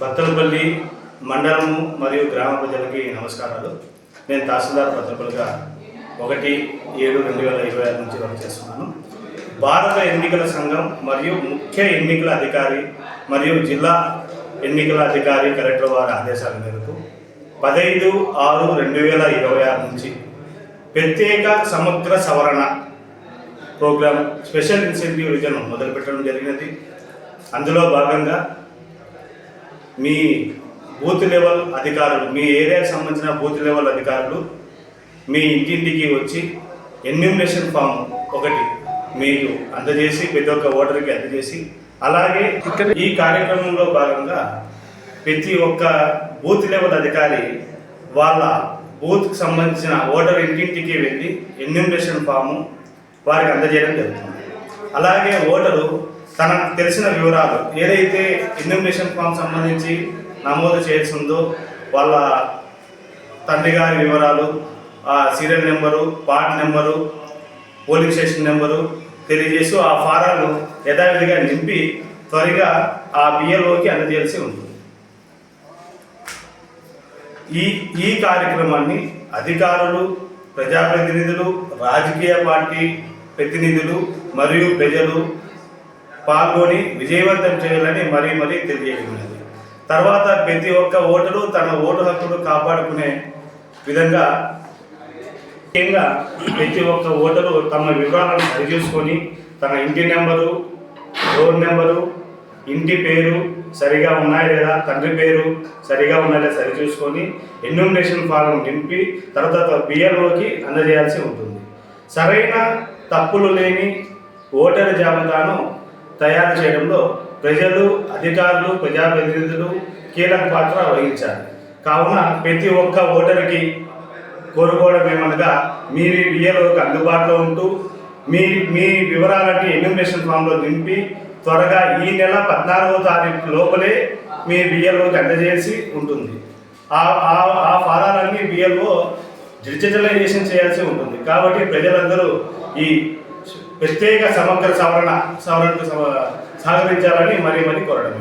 బత్తలపల్లి మండలము మరియు గ్రామ ప్రజలకి నమస్కారాలు. నేను తహసీల్దార్ బత్తలపల్లిగా 1/7/2026 నుంచి వర్క్ చేస్తున్నాను. భారత ఎన్నికల సంఘం మరియు ముఖ్య ఎన్నికల అధికారి మరియు జిల్లా ఎన్నికల అధికారి కలెక్టర్ వారి ఆదేశాల మేరకు 15/6/2026 నుంచి ప్రత్యేక సమగ్ర సవరణ ప్రోగ్రాం స్పెషల్ ఇన్సెంటివ్ రివిజన్ మొదలుపెట్టడం జరిగినది. అందులో భాగంగా మీ బూత్ లెవెల్ అధికారులు, మీ ఏరియాకి సంబంధించిన బూత్ లెవెల్ అధికారులు మీ ఇంటింటికి వచ్చి ఎన్యూమరేషన్ ఫామ్ ఒకటి మీకు అందజేసి ప్రతి ఒక్క ఓటర్కి అందజేసి, అలాగే ఈ కార్యక్రమంలో భాగంగా ప్రతి ఒక్క బూత్ లెవెల్ అధికారి వాళ్ళ బూత్కి సంబంధించిన ఓటర్ ఇంటింటికి వెళ్ళి ఎన్యూమరేషన్ ఫాము వారికి అందజేయడం జరుగుతుంది. అలాగే ఓటరు తనకు తెలిసిన వివరాలు ఏదైతే ఎన్యూమరేషన్ ఫామ్ సంబంధించి నమోదు చేస్తుందో వాళ్ళ తండ్రి గారి వివరాలు, serial number, part number, polling station number తెలియజేస్తూ ఆ ఫారాలు యథావిధిగా నింపి త్వరగా ఆ బిఎల్ఓకి అందజేయాల్సి ఉంటుంది. ఈ కార్యక్రమాన్ని అధికారులు, ప్రజాప్రతినిధులు, రాజకీయ పార్టీ ప్రతినిధులు మరియు ప్రజలు పాల్గొని విజయవంతం చేయాలని మరీ తెలియజేయగలిగినది. తర్వాత ప్రతి ఒక్క ఓటరు తన ఓటు హక్కును కాపాడుకునే విధంగా ముఖ్యంగా ప్రతి ఒక్క ఓటరు తమ వివరాలను సరిచూసుకొని తన ఇంటి నెంబరు, డోర్ నెంబరు, ఇంటి పేరు సరిగా ఉన్నాయా లేదా, తండ్రి పేరు సరిగా ఉన్నాయా సరిచూసుకొని ఎన్యూమరేషన్ ఫారం నింపి తర్వాత బిఎల్ఓకి అందజేయాల్సి ఉంటుంది. సరైన తప్పులు లేని ఓటరు జాబితాను తయారు చేయడంలో ప్రజలు, అధికారులు, ప్రజాప్రతినిధులు కీలక పాత్ర వహించాలి. కావున ప్రతి ఒక్క ఓటరుకి కోరుకోవడం ఏమనగా మీ బిఎల్ఓకి అందుబాటులో ఉంటూ మీ వివరాలన్నీ ఎన్యూమరేషన్ ఫామ్లో నింపి త్వరగా ఈ నెల 14వ తారీఖు లోపలే మీ బిఎల్ఓకి అందజేసి ఉంటుంది. ఆ ఫారాలన్నీ బిఎల్ఓ డిజిటలైజేషన్ చేయాల్సి ఉంటుంది. కాబట్టి ప్రజలందరూ ఈ ప్రత్యేక సమగ్ర సవరణకు సహకరించాలని మరీ కోరడం.